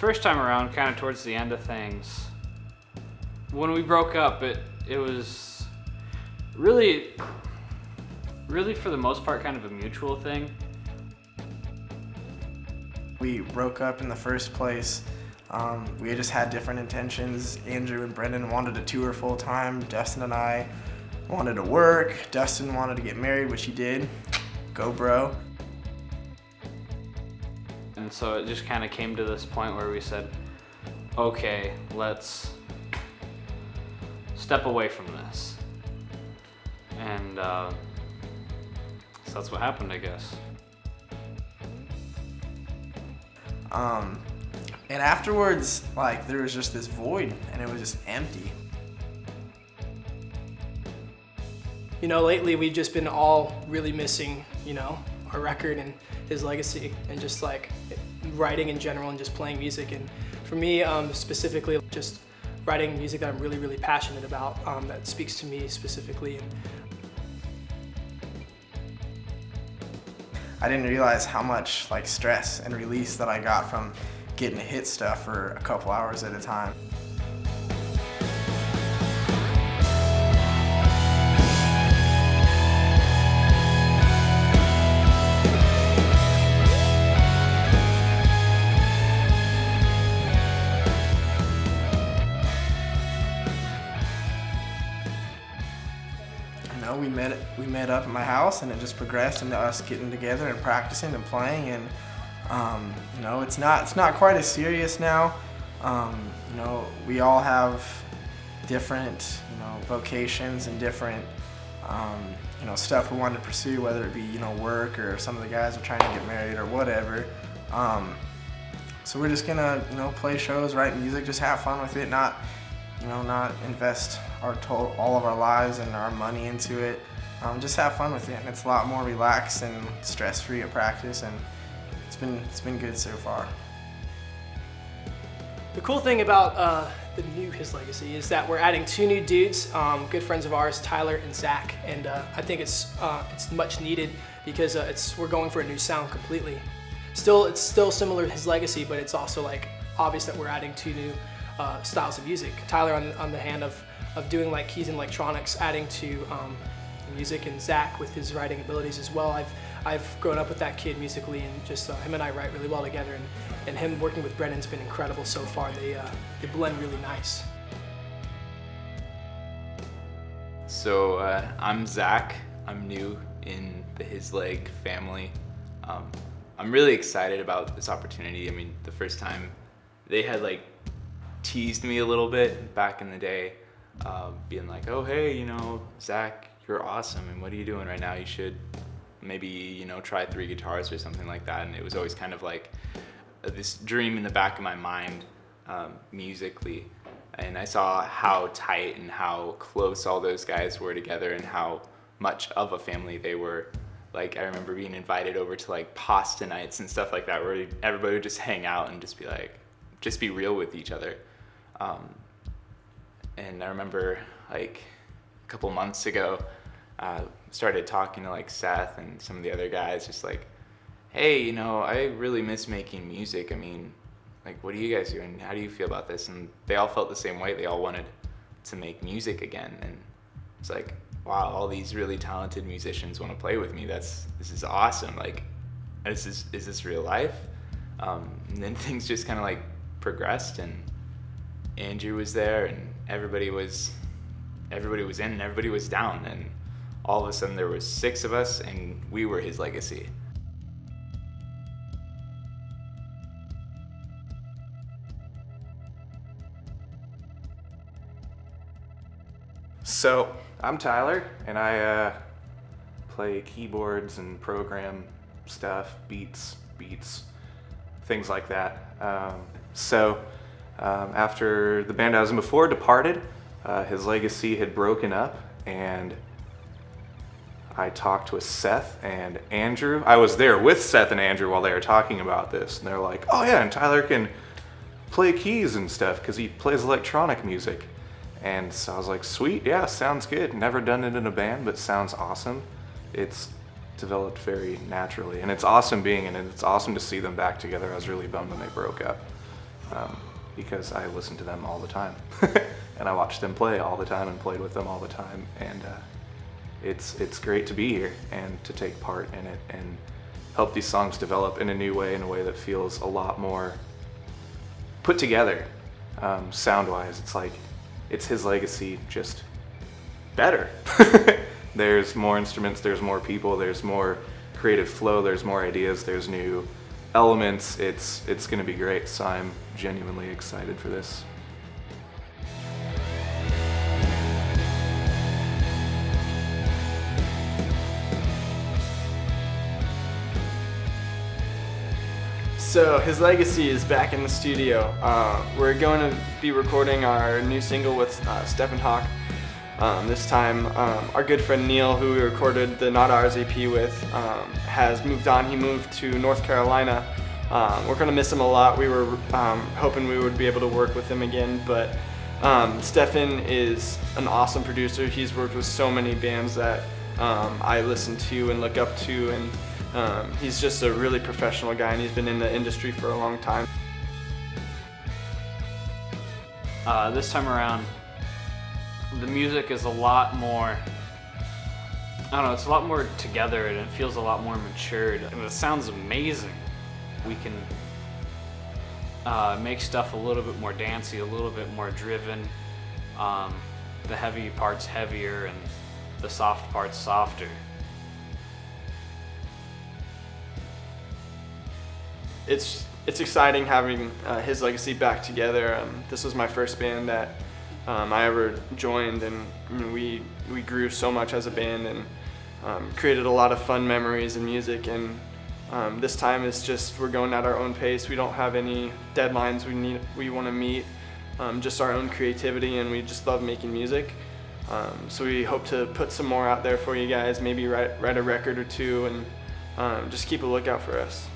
first time around, kind of towards the end of things, when we broke up, it was really for the most part kind of a mutual thing. We broke up in the first place. We just had different intentions. Andrew and Brendan wanted to tour full time. Dustin and I wanted to work. Dustin wanted to get married, which he did. Go, bro. And so it just kind of came to this point where we said, okay, let's step away from this. And so that's what happened, I guess. And afterwards, like, there was just this void, and it was just empty. You know, lately we've just been all really missing, you know, our record and his legacy, and just like writing in general and just playing music. And for me, specifically, just writing music that I'm really, really passionate about, that speaks to me specifically. And I didn't realize how much like stress and release that I got from getting to hit stuff for a couple hours at a time. You know, we met up at my house, and it just progressed into us getting together and practicing and playing. And you know, it's not quite as serious now. You know, we all have different, you know, vocations and different, you know, stuff we want to pursue, whether it be, you know, work, or some of the guys are trying to get married or whatever. So we're just gonna, you know, play shows, write music, just have fun with it, not invest all of our lives and our money into it. Just have fun with it, and it's a lot more relaxed and stress-free at practice, and it's been good so far. the cool thing about the new His Legacy is that we're adding two new dudes, good friends of ours, Tyler and Zach, and I think it's much needed because we're going for a new sound completely. It's still similar to His Legacy, but it's also like obvious that we're adding two new styles of music. Tyler on the hand of doing like keys and electronics, adding to the music, and Zach with his writing abilities as well. I've grown up with that kid musically, and just him and I write really well together, and him working with Brendan's been incredible so far. They blend really nice. So I'm Zach. I'm new in the His Leg family. I'm really excited about this opportunity. I mean, the first time they had like teased me a little bit back in the day, being like, oh, hey, you know, Zach, you're awesome, and what are you doing right now? You should maybe, you know, try 3 guitars or something like that. And it was always kind of like this dream in the back of my mind, musically. And I saw how tight and how close all those guys were together, and how much of a family they were. Like, I remember being invited over to like pasta nights and stuff like that, where everybody would just hang out and just be real with each other. And I remember like a couple months ago, started talking to like Seth and some of the other guys, just like, hey, you know, I really miss making music. I mean, like, what are you guys doing? How do you feel about this? And they all felt the same way. They all wanted to make music again. And it's like, wow, all these really talented musicians want to play with me. This is awesome. Like, is this real life? And then things just kind of like progressed, and Andrew was there, and everybody was in and everybody was down, and all of a sudden there was 6 of us, and we were His Legacy. So, I'm Tyler, and I play keyboards and program stuff, beats, things like that. After the band I was in before departed, His Legacy had broken up, and I talked with Seth and Andrew. I was there with Seth and Andrew while they were talking about this, and they're like, oh yeah, and Tyler can play keys and stuff because he plays electronic music. And so I was like, sweet, yeah, sounds good. Never done it in a band, but sounds awesome. It's developed very naturally, and it's awesome being in it. It's awesome to see them back together. I was really bummed when they broke up. because I listened to them all the time. And I watched them play all the time and played with them all the time. And it's great to be here and to take part in it and help these songs develop in a new way, in a way that feels a lot more put together. Sound-wise, it's like it's His Legacy, just better. There's more instruments, there's more people, there's more creative flow, there's more ideas, there's new elements. It's going to be great, so I'm genuinely excited for this. So His Legacy is back in the studio. We're going to be recording our new single with Stephen Hawk. This time, our good friend Neil, who we recorded the Not Ours EP with, has moved on. He moved to North Carolina. We're going to miss him a lot. We were hoping we would be able to work with him again, but Stephen is an awesome producer. He's worked with so many bands that I listen to and look up to, and he's just a really professional guy, and he's been in the industry for a long time. This time around, the music is a lot more, I don't know, it's a lot more together and it feels a lot more matured. And it sounds amazing. We can make stuff a little bit more dancey, a little bit more driven. The heavy parts heavier and the soft parts softer. It's exciting having His Legacy back together. This was my first band that I ever joined, and we grew so much as a band and created a lot of fun memories and music. And this time it's just we're going at our own pace. We don't have any deadlines we want to meet, just our own creativity, and we just love making music. So we hope to put some more out there for you guys, maybe write a record or two, and just keep a lookout for us.